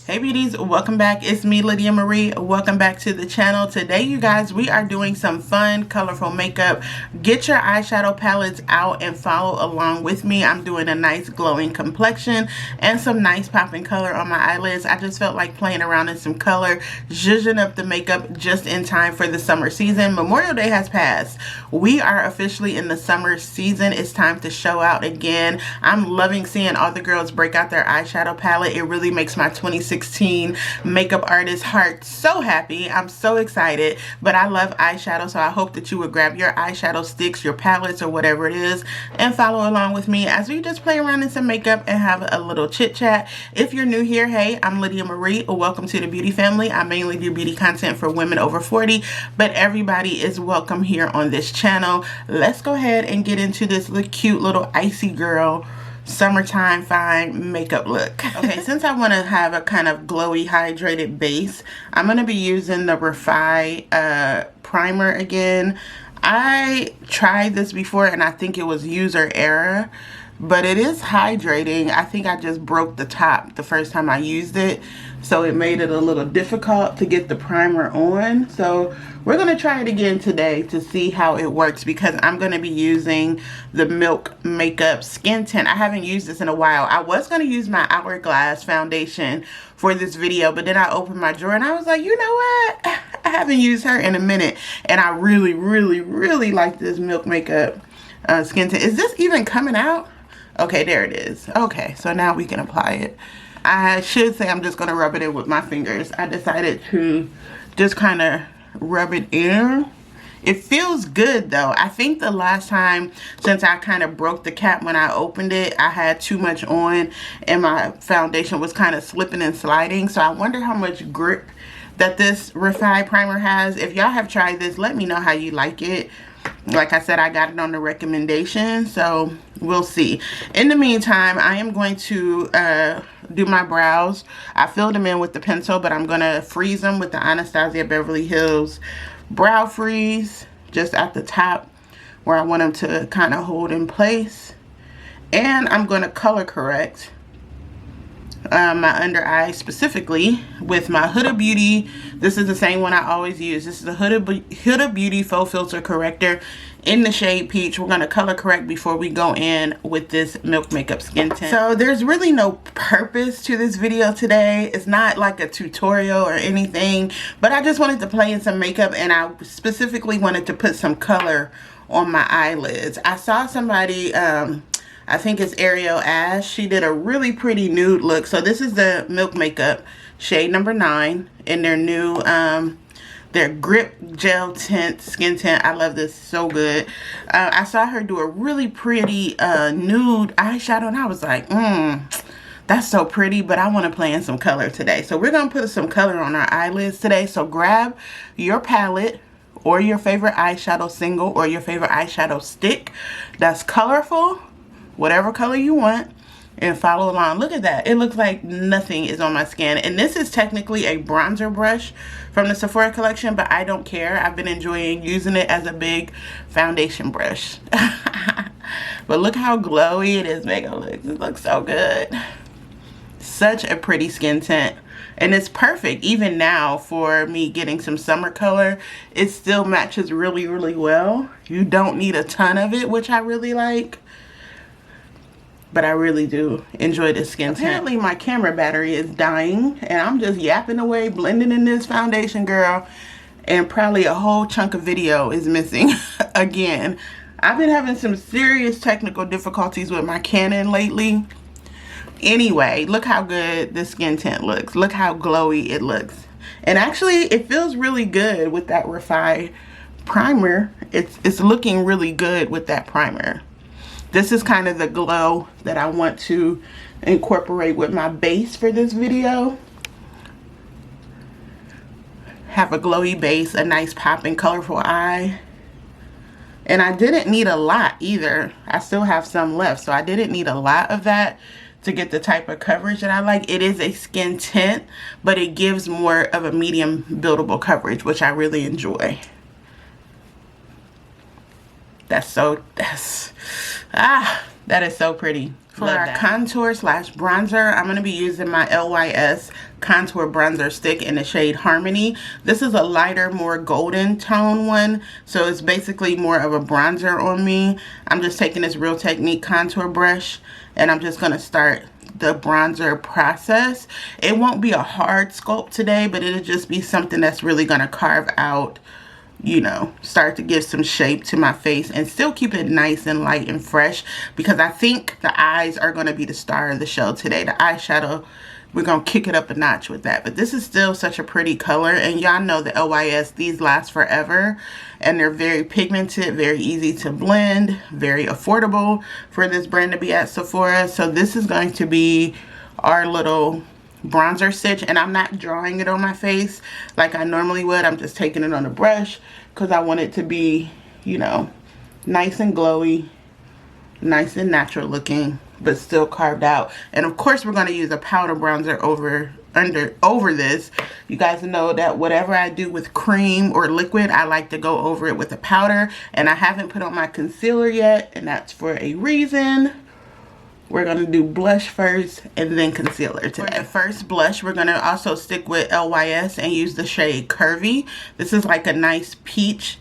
Hey beauties, welcome back. It's me, Lydia Marie. Welcome back to the channel. Today, you guys, we are doing some fun, colorful makeup. Get your eyeshadow palettes out and follow along with me. I'm doing a nice glowing complexion and some nice popping color on my eyelids. I just felt like playing around in some color, zhuzhing up the makeup just in time for the summer season. Memorial Day has passed. We are officially in the summer season. It's time to show out again. I'm loving seeing all the girls break out their eyeshadow palette. It really makes my 2016 makeup artist heart so happy. I'm so excited, but I love eyeshadow, so I hope that you would grab your eyeshadow sticks, your palettes, or whatever it is, and follow along with me as we just play around in some makeup and have a little chit chat. If you're new here, hey, I'm Lydia Marie. Welcome to the beauty family. I mainly do beauty content for women over 40, but everybody is welcome here on this channel. Let's go ahead and get into this cute little icy girl summertime fine makeup look. Okay, since I want to have a kind of glowy hydrated base, I'm going to be using the Refi primer again. I tried this before and I think it was user error, but it is hydrating. I think I just broke the top the first time I used it, so it made it a little difficult to get the primer on. So we're going to try it again today to see how it works, because I'm going to be using the Milk Makeup Skin Tint. I haven't used this in a while. I was going to use my Hourglass foundation for this video, but then I opened my drawer and I was like, you know what? I haven't used her in a minute, and I really, really, really like this Milk Makeup Skin Tint. Is this even coming out? Okay, there it is. Okay, so now we can apply it. I should say I'm just going to rub it in with my fingers. I decided to just kind of rub it in. It feels good though. I think the last time, since I kind of broke the cap when I opened it, I had too much on and my foundation was kind of slipping and sliding. So I wonder how much grip that this Refi primer has. If y'all have tried this, let me know how you like it. Like I said, I got it on the recommendation, so we'll see. In the meantime, I am going to do my brows. I filled them in with the pencil, but I'm going to freeze them with the Anastasia Beverly Hills Brow Freeze, just at the top where I want them to kind of hold in place. And I'm going to color correct my under eye specifically with my Huda Beauty. This is the same one I always use. This is the Huda Beauty Faux Filter Corrector in the shade Peach. We're going to color correct before we go in with this Milk Makeup Skin Tint. So there's really no purpose to this video today. It's not like a tutorial or anything, but I just wanted to play in some makeup, and I specifically wanted to put some color on my eyelids. I saw somebody, I think it's Ariel Ash. She did a really pretty nude look. So this is the Milk Makeup shade number 9 in their new their Grip Gel Tint Skin Tint. I love this, so good. I saw her do a really pretty nude eyeshadow, and I was like, that's so pretty, but I want to play in some color today. So we're going to put some color on our eyelids today. So grab your palette or your favorite eyeshadow single or your favorite eyeshadow stick that's colorful, whatever color you want, and follow along. Look at that. It looks like nothing is on my skin. And this is technically a bronzer brush from the Sephora collection, but I don't care. I've been enjoying using it as a big foundation brush. But look how glowy it is, make it look. It looks so good. Such a pretty skin tint. And it's perfect even now for me getting some summer color. It still matches really, really well. You don't need a ton of it, which I really like. But I really do enjoy this skin tint. Apparently my camera battery is dying, and I'm just yapping away, blending in this foundation, girl. And probably a whole chunk of video is missing again. I've been having some serious technical difficulties with my Canon lately. Anyway, look how good this skin tint looks. Look how glowy it looks. And actually, it feels really good with that Refi primer. It's looking really good with that primer. This is kind of the glow that I want to incorporate with my base for this video. Have a glowy base, a nice popping colorful eye. And I didn't need a lot either. I still have some left, so I didn't need a lot of that to get the type of coverage that I like. It is a skin tint, but it gives more of a medium buildable coverage, which I really enjoy. That is so pretty. For our contour slash bronzer, I'm going to be using my LYS contour bronzer stick in the shade Harmony. This is a lighter, more golden tone one, so it's basically more of a bronzer on me. I'm just taking this Real Technique contour brush, and I'm just going to start the bronzer process. It won't be a hard sculpt today, but it'll just be something that's really going to carve out, you know, start to give some shape to my face and still keep it nice and light and fresh, because I think the eyes are going to be the star of the show today. The eyeshadow, we're going to kick it up a notch with that. But this is still such a pretty color, and y'all know the LYS, these last forever, and they're very pigmented, very easy to blend, very affordable for this brand to be at Sephora. So this is going to be our little bronzer stitch, and I'm not drawing it on my face like I normally would. I'm just taking it on a brush because I want it to be, you know, nice and glowy, nice and natural looking, but still carved out. And of course we're going to use a powder bronzer over this. You guys know that whatever I do with cream or liquid, I like to go over it with a powder, and I haven't put on my concealer yet, and that's for a reason. We're going to do blush first and then concealer today. For the first blush, we're going to also stick with LYS and use the shade Curvy. This is like a nice peach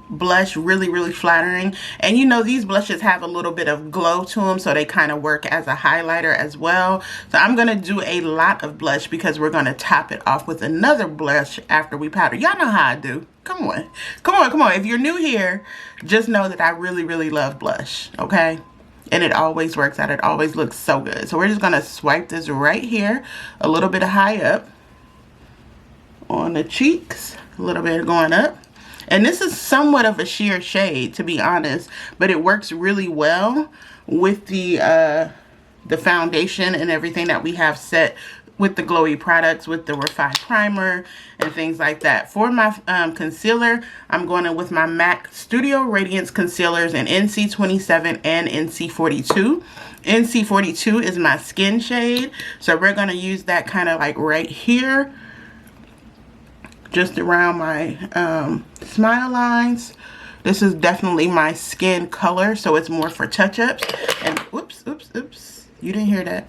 blush, really flattering. And you know, these blushes have a little bit of glow to them, so they kind of work as a highlighter as well. So I'm going to do a lot of blush because we're going to top it off with another blush after we powder. Y'all know how I do. Come on. If you're new here, just know that I really love blush, okay? And it always works out. It always looks so good. So we're just going to swipe this right here, a little bit high up on the cheeks, a little bit going up. And this is somewhat of a sheer shade, to be honest, but it works really well with the foundation and everything that we have set with the glowy products, with the Refy primer and things like that. For my concealer, I'm going in with my MAC Studio Radiance concealers in NC27 and NC42. NC42 is my skin shade, so we're going to use that kind of like right here, just around my smile lines. This is definitely my skin color, so it's more for touch-ups. And oops, you didn't hear that.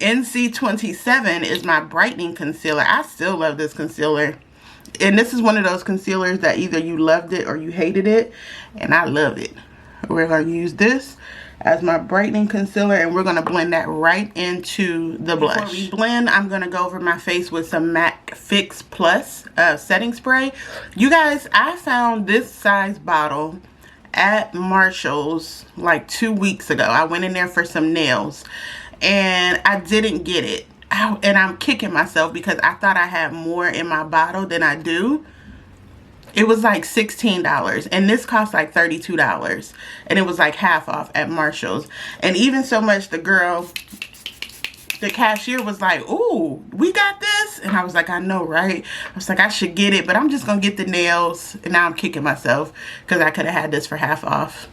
NC27 is my brightening concealer. I still love this concealer. And this is one of those concealers that either you loved it or you hated it. And I love it. We're going to use this as my brightening concealer, and we're going to blend that right into the blush. Before we blend, I'm going to go over my face with some MAC Fix Plus setting spray. You guys, I found this size bottle at Marshall's like 2 weeks ago. I went in there for some nails and I didn't get it. And I'm kicking myself because I thought I had more in my bottle than I do. It was like $16 and this cost like $32, and it was like half off at Marshall's. And even so much, the cashier was like, "Ooh, we got this." And I was like, "I know, right?" I was like, "I should get it, but I'm just gonna get the nails." And now I'm kicking myself because I could have had this for half off.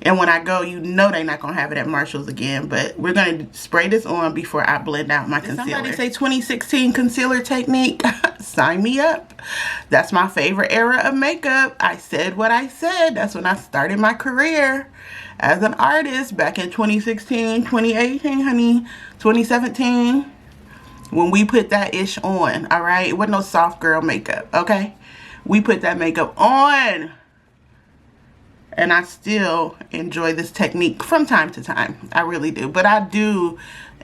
And when I go, you know they're not going to have it at Marshall's again. But we're going to spray this on before I blend out my concealer. Somebody say 2016 concealer technique. Sign me up. That's my favorite era of makeup. I said what I said. That's when I started my career as an artist back in 2016, 2018, honey, 2017. When we put that ish on, all right? It wasn't no soft girl makeup, okay? We put that makeup on. And I still enjoy this technique from time to time. I really do. But I do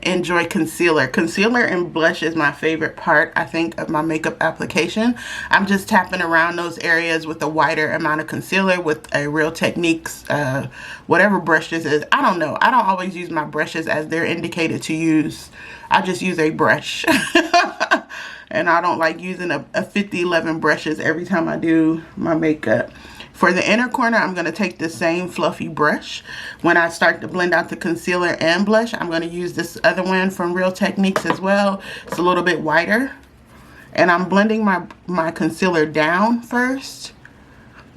enjoy concealer. Concealer and blush is my favorite part, I think, of my makeup application. I'm just tapping around those areas with a wider amount of concealer with a Real Techniques, whatever brush this is. I don't know. I don't always use my brushes as they're indicated to use. I just use a brush. And I don't like using a 50-11 brushes every time I do my makeup. For the inner corner, I'm going to take the same fluffy brush. When I start to blend out the concealer and blush, I'm going to use this other one from Real Techniques as well. It's a little bit wider. And I'm blending my concealer down first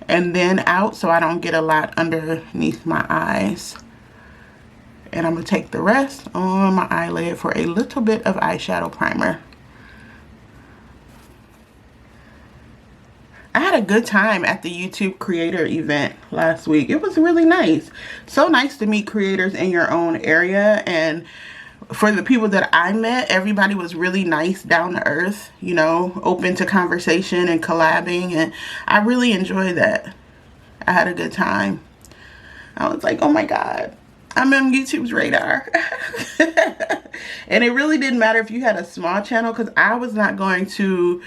and then out so I don't get a lot underneath my eyes. And I'm going to take the rest on my eyelid for a little bit of eyeshadow primer. I had a good time at the YouTube creator event last week. It was really nice. So nice to meet creators in your own area. And for the people that I met, everybody was really nice, down to earth, you know, open to conversation and collabing. And I really enjoyed that. I had a good time. I was like, oh my God, I'm on YouTube's radar. And it really didn't matter if you had a small channel, because I was not going to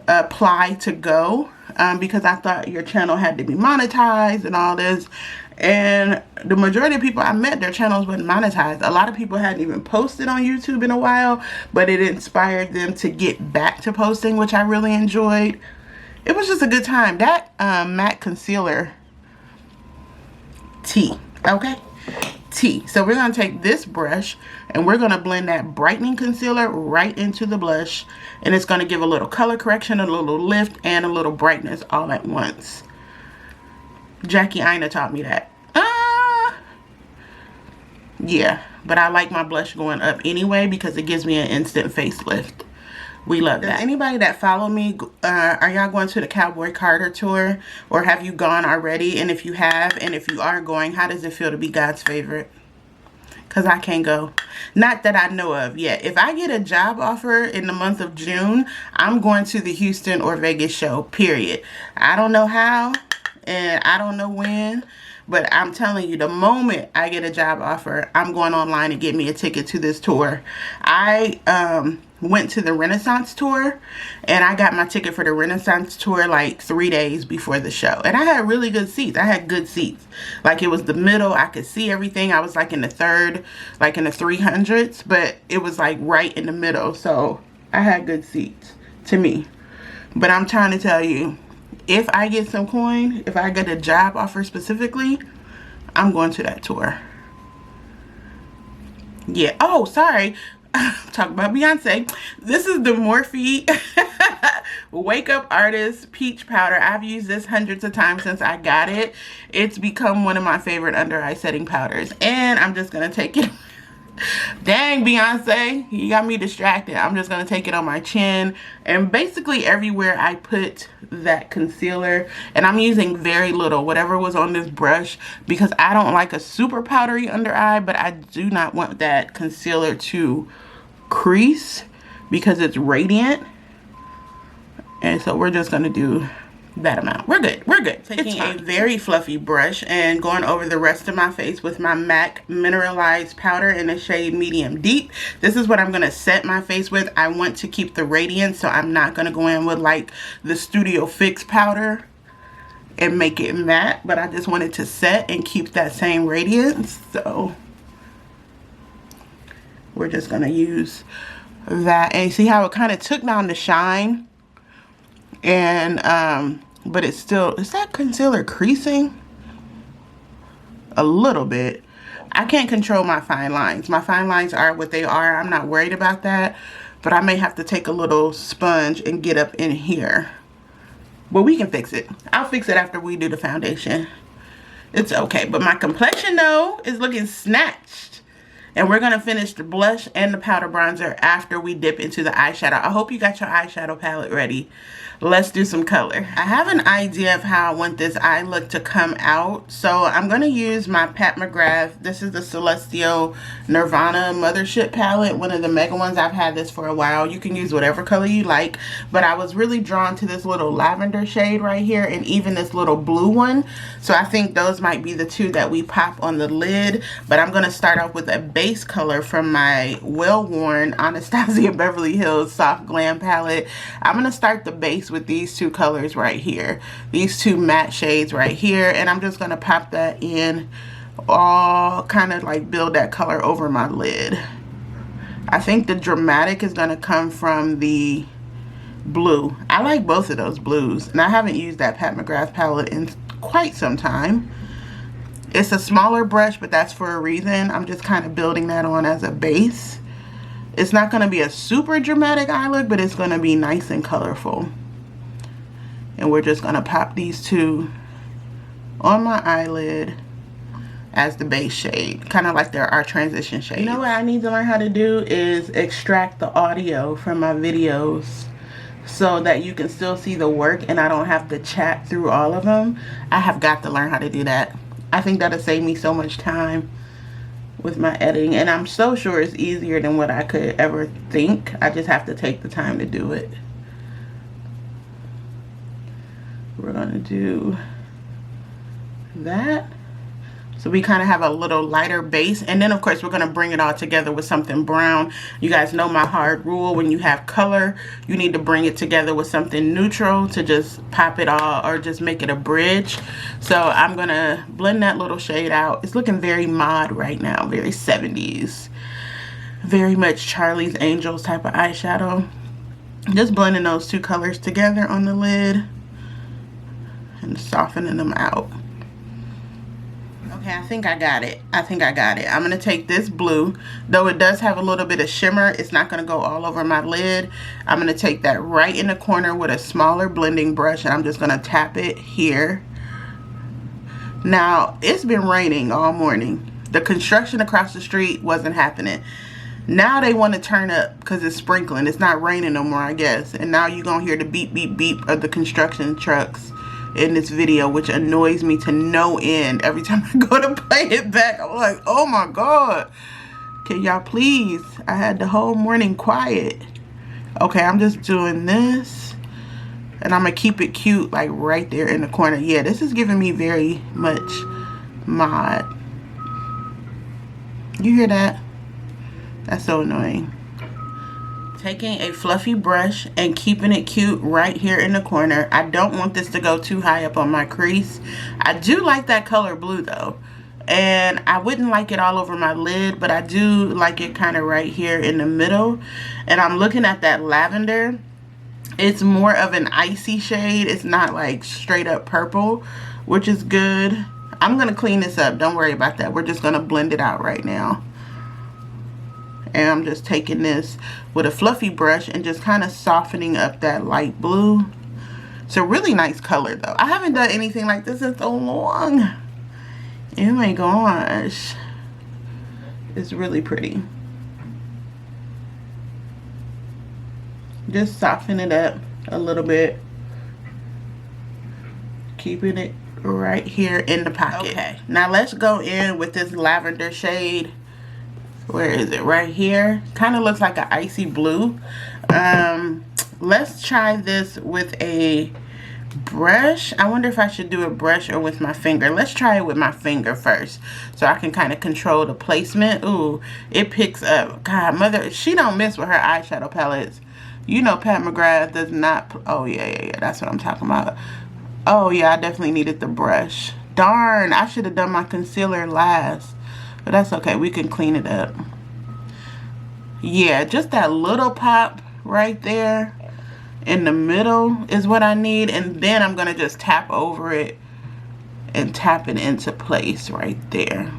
apply to go because I thought your channel had to be monetized and all this. And the majority of people I met, their channels wasn't monetized. A lot of people hadn't even posted on YouTube in a while, but it inspired them to get back to posting, which I really enjoyed. It was just a good time. That matte concealer, T, okay? T. So we're going to take this brush and we're going to blend that brightening concealer right into the blush, and it's going to give a little color correction, a little lift, and a little brightness all at once. Jackie Aina taught me that. Yeah, but I like my blush going up anyway because it gives me an instant facelift. We love that. Anybody that follow me, are y'all going to the Cowboy Carter tour, or have you gone already? And if you have, and if you are going, how does it feel to be God's favorite? Because I can't go. Not that I know of yet. If I get a job offer in the month of June, I'm going to the Houston or Vegas show, period. I don't know how, and I don't know when. But I'm telling you, the moment I get a job offer, I'm going online and get me a ticket to this tour. I went to the Renaissance tour, and I got my ticket for the Renaissance tour like 3 days before the show. And I had really good seats. I had good seats. Like, it was the middle. I could see everything. I was like in the third, like in the 300s, but it was like right in the middle. So I had good seats to me. But I'm trying to tell you, if I get some coin, if I get a job offer specifically, I'm going to that tour. Yeah. Oh, sorry. Talk about Beyonce. This is the Morphe Wake Up Artist Peach Powder. I've used this hundreds of times since I got it. It's become one of my favorite under eye setting powders. And I'm just going to take it. Dang, Beyonce, you got me distracted. I'm just going to take it on my chin and basically everywhere I put that concealer. And I'm using very little, whatever was on this brush, because I don't like a super powdery under eye, but I do not want that concealer to crease because it's radiant. And so we're just going to do that amount. We're good. We're good. Taking a very fluffy brush and going over the rest of my face with my MAC mineralized powder in the shade medium deep. This is what I'm going to set my face with. I want to keep the radiance, so I'm not going to go in with like the Studio Fix powder and make it matte, but I just wanted to set and keep that same radiance. So we're just going to use that, and see how it kind of took down the shine. And but it's still, is that concealer creasing? A little bit. I can't control my fine lines. My fine lines are what they are. I'm not worried about that, but I may have to take a little sponge and get up in here. But we can fix it. I'll fix it after we do the foundation. It's okay. But my complexion though is looking snatched. And we're going to finish the blush and the powder bronzer after we dip into the eyeshadow. I hope you got your eyeshadow palette ready. Let's do some color. I have an idea of how I want this eye look to come out. So I'm going to use my Pat McGrath. This is the Celestial Nirvana Mothership palette. One of the mega ones. I've had this for a while. You can use whatever color you like. But I was really drawn to this little lavender shade right here. And even this little blue one. So I think those might be the two that we pop on the lid. But I'm going to start off with a base color from my well-worn Anastasia Beverly Hills Soft Glam palette. I'm going to start the base with these two colors right here, these two matte shades right here, and I'm just going to pop that in, all kind of like build that color over my lid. I think the dramatic is going to come from the blue. I like both of those blues, and I haven't used that Pat McGrath palette in quite some time. It's a smaller brush, but that's for a reason. I'm just kind of building that on as a base. It's not going to be a super dramatic eye look, but it's going to be nice and colorful. And we're just going to pop these two on my eyelid as the base shade, kind of like our transition shade. You know what I need to learn how to do is extract the audio from my videos so that you can still see the work and I don't have to chat through all of them. I have got to learn how to do that. I think that'll save me so much time with my editing, and I'm so sure it's easier than what I could ever think. I just have to take the time to do it. We're gonna do that. So we kind of have a little lighter base, and then of course we're going to bring it all together with something brown. You guys know my hard rule: when you have color, you need to bring it together with something neutral to just pop it all or just make it a bridge. So I'm going to blend that little shade out. It's looking very mod right now, very 70s, very much Charlie's Angels type of eyeshadow. Just blending those two colors together on the lid and softening them out. Okay, I think I got it. I think I got it. I'm going to take this blue. Though it does have a little bit of shimmer, it's not going to go all over my lid. I'm going to take that right in the corner with a smaller blending brush, and I'm just going to tap it here. Now, it's been raining all morning. The construction across the street wasn't happening. Now they want to turn up because it's sprinkling. It's not raining no more, I guess. And now you're going to hear the beep, beep, beep of the construction trucks in this video, which annoys me to no end. Every time I go to play it back, I'm like, oh my god, can y'all please? I had the whole morning quiet. Okay, I'm just doing this, and I'm gonna keep it cute, like right there in the corner. Yeah, this is giving me very much mod. You hear that? That's so annoying. Taking a fluffy brush and keeping it cute right here in the corner. I don't want this to go too high up on my crease. I do like that color blue though, and I wouldn't like it all over my lid, but I do like it kind of right here in the middle. And I'm looking at that lavender. It's more of an icy shade. It's not like straight up purple, which is good. I'm gonna clean this up, don't worry about that. We're just gonna blend it out right now. And I'm just taking this with a fluffy brush and just kind of softening up that light blue. It's a really nice color though. I haven't done anything like this in so long. Oh my gosh. It's really pretty. Just soften it up a little bit. Keeping it right here in the pocket. Okay, now let's go in with this lavender shade. Where is it? Right here. Kind of looks like an icy blue. Let's try this with a brush. I wonder if I should do a brush or with my finger. Let's try it with my finger first, so I can kind of control the placement. Ooh, it picks up. God, mother, she don't miss with her eyeshadow palettes. You know Pat McGrath does not. Oh, yeah. That's what I'm talking about. Oh, yeah, I definitely needed the brush. Darn, I should have done my concealer last. But that's okay, we can clean it up. Yeah, just that little pop right there in the middle is what I need. And then I'm going to just tap over it and tap it into place right there.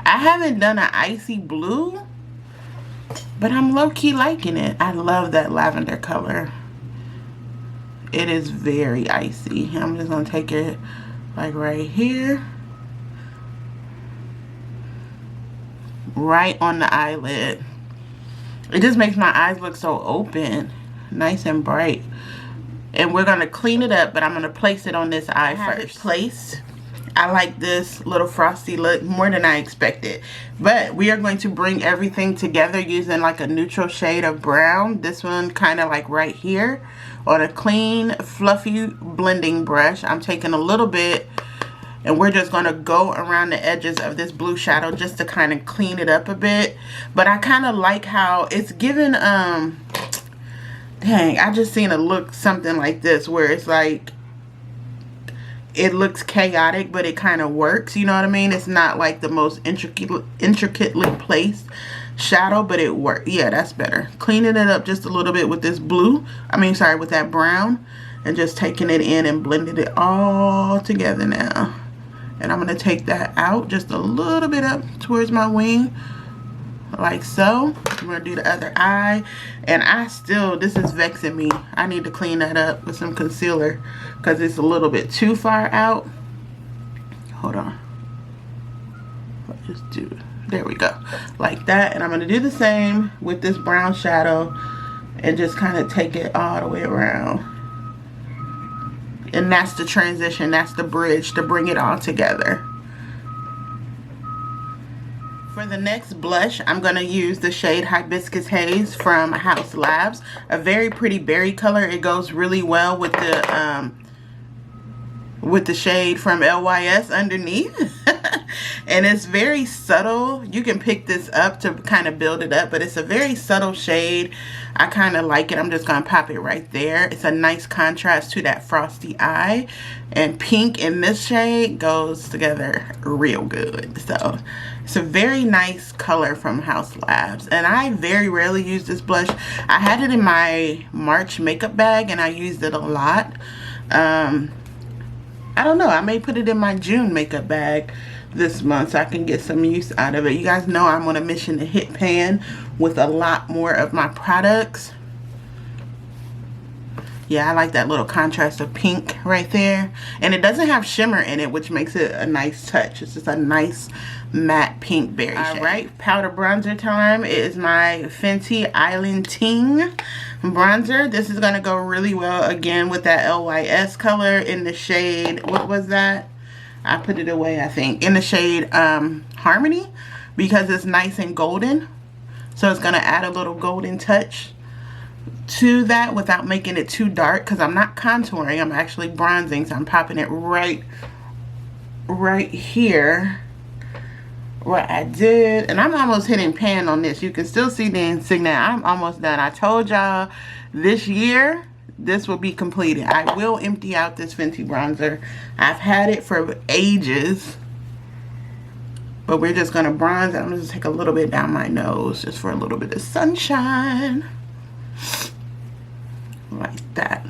I haven't done an icy blue, but I'm low-key liking it. I love that lavender color. It is very icy. I'm just going to take it like right here. Right on the eyelid. It just makes my eyes look so open, nice and bright. And we're gonna clean it up, but I'm gonna place it on this eye first. Placed. I like this little frosty look more than I expected. But we are going to bring everything together using like a neutral shade of brown. This one kind of like right here on a clean, fluffy blending brush. I'm taking a little bit, and we're just going to go around the edges of this blue shadow just to kind of clean it up a bit. But I kind of like how it's given, dang, I just seen a look something like this where it's like, it looks chaotic, but it kind of works. You know what I mean? It's not like the most intricately placed shadow, but it works. Yeah, that's better. Cleaning it up just a little bit with this blue. Sorry, with that brown. And just taking it in and blending it all together now. And I'm going to take that out just a little bit up towards my wing. Like so. I'm going to do the other eye. And this is vexing me. I need to clean that up with some concealer because it's a little bit too far out. Hold on. Just do, there we go, like that. And I'm gonna do the same with this brown shadow and just kind of take it all the way around. And that's the transition, that's the bridge to bring it all together. For the next blush, I'm going to use the shade Hibiscus Haze from House Labs. A very pretty berry color. It goes really well with the shade from LYS underneath. And it's very subtle. You can pick this up to kind of build it up, but it's a very subtle shade. I kind of like it. I'm just going to pop it right there. It's a nice contrast to that frosty eye. And pink in this shade goes together real good. So it's a very nice color from House Labs. And I very rarely use this blush. I had it in my March makeup bag and I used it a lot. I don't know. I may put it in my June makeup bag this month so I can get some use out of it. You guys know I'm on a mission to hit pan with a lot more of my products. Yeah, I like that little contrast of pink right there. And it doesn't have shimmer in it, which makes it a nice touch. It's just a nice matte pink berry shade. Alright, powder bronzer time. It is my Fenty Island Ting bronzer. This is going to go really well again with that LYS color in the shade, what was that? I put it away, I think, in the shade Harmony, because it's nice and golden. So it's going to add a little golden touch to that without making it too dark, because I'm not contouring, I'm actually bronzing. So I'm popping it right here where I did. And I'm almost hitting pan on this. You can still see the insignia. I'm almost done. I told y'all this year this will be completed. I will empty out this Fenty bronzer. I've had it for ages, but we're just gonna bronze. I'm gonna just take a little bit down my nose just for a little bit of sunshine, like that.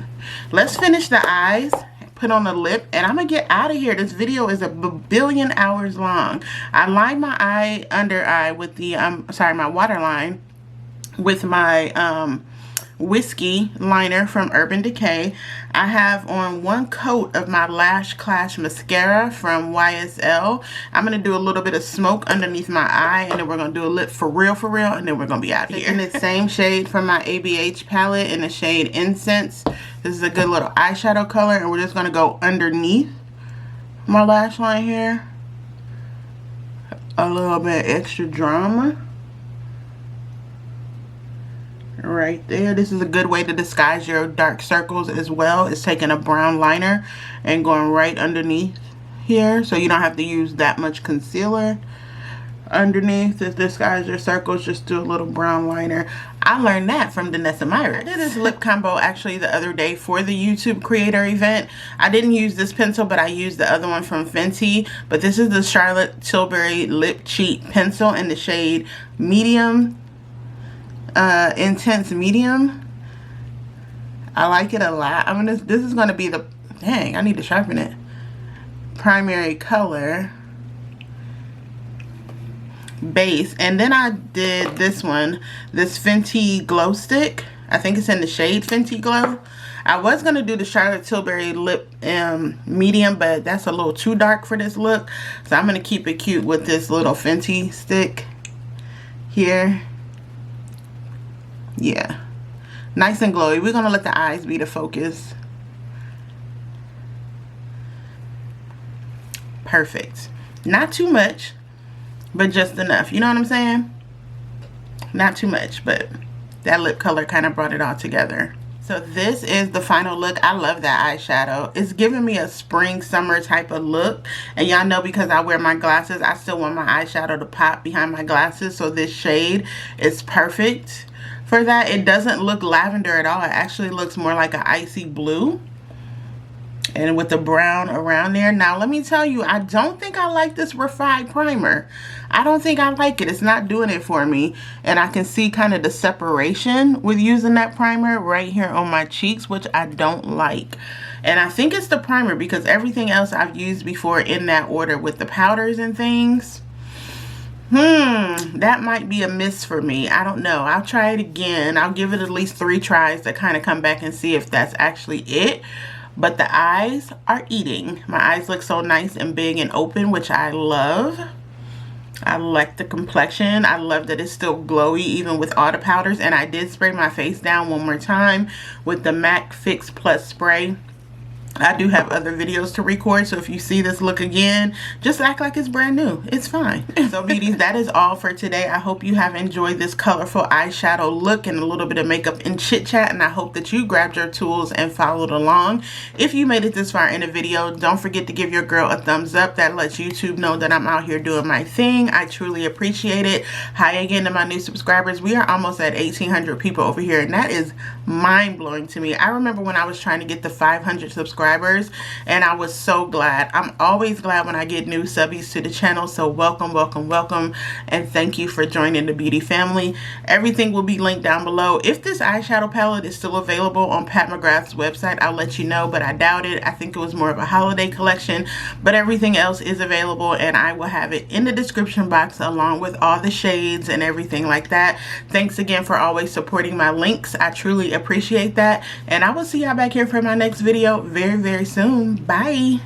Let's finish the eyes, put on the lip, and I'm gonna get out of here. This video is a billion hours long. I lined my under eye with the my waterline with my Whiskey liner from Urban Decay. I have on one coat of my Lash Clash mascara from YSL. I'm going to do a little bit of smoke underneath my eye, and then we're going to do a lip for real, and then we're going to be out of here. In the same shade from my ABH palette in the shade Incense. This is a good little eyeshadow color, and we're just going to go underneath my lash line here. A little bit extra drama. Right there. This is a good way to disguise your dark circles as well. It's taking a brown liner and going right underneath here, so you don't have to use that much concealer underneath to disguise your circles. Just do a little brown liner. I learned that from Danessa Myrick. I did this lip combo actually the other day for the YouTube creator event. I didn't use this pencil, but I used the other one from Fenty. But this is the Charlotte Tilbury Lip Cheat pencil in the shade medium. Intense medium. I like it a lot. This is gonna be the, dang, I need to sharpen it, primary color base. And then I did this one, this Fenty Glow Stick. I think it's in the shade Fenty Glow. I was gonna do the Charlotte Tilbury lip medium, but that's a little too dark for this look, so I'm gonna keep it cute with this little Fenty stick here. Yeah, nice and glowy. We're gonna let the eyes be the focus. Perfect. Not too much, but just enough. You know what I'm saying? Not too much, but that lip color kind of brought it all together. So this is the final look. I love that eyeshadow. It's giving me a spring summer type of look, and y'all know because I wear my glasses, I still want my eyeshadow to pop behind my glasses, so this shade is perfect for that. It doesn't look lavender at all. It actually looks more like an icy blue, and with the brown around there. Now let me tell you, I don't think I like this Refined primer. I don't think I like it. It's not doing it for me, and I can see kind of the separation with using that primer right here on my cheeks, which I don't like. And I think it's the primer, because everything else I've used before in that order with the powders and things, that might be a miss for me. I don't know. I'll try it again. I'll give it at least 3 tries to kind of come back and see if that's actually it. But the eyes are eating. My eyes look so nice and big and open, which I love. I like the complexion. I love that it's still glowy even with all the powders. And I did spray my face down one more time with the MAC Fix Plus spray. I do have other videos to record, so if you see this look again, just act like it's brand new. It's fine. So beauties, that is all for today. I hope you have enjoyed this colorful eyeshadow look and a little bit of makeup and chit chat, and I hope that you grabbed your tools and followed along. If you made it this far in the video, don't forget to give your girl a thumbs up. That lets YouTube know that I'm out here doing my thing. I truly appreciate it. Hi again to my new subscribers. We are almost at 1,800 people over here, and that is mind-blowing to me. I remember when I was trying to get the 500 subscribers, and I was so glad. I'm always glad when I get new subbies to the channel, so welcome, welcome, welcome, and thank you for joining the beauty family. Everything will be linked down below. If this eyeshadow palette is still available on Pat McGrath's website, I'll let you know, but I doubt it. I think it was more of a holiday collection, but everything else is available, and I will have it in the description box along with all the shades and everything like that. Thanks again for always supporting my links. I truly appreciate that, and I will see y'all back here for my next video very soon. Bye.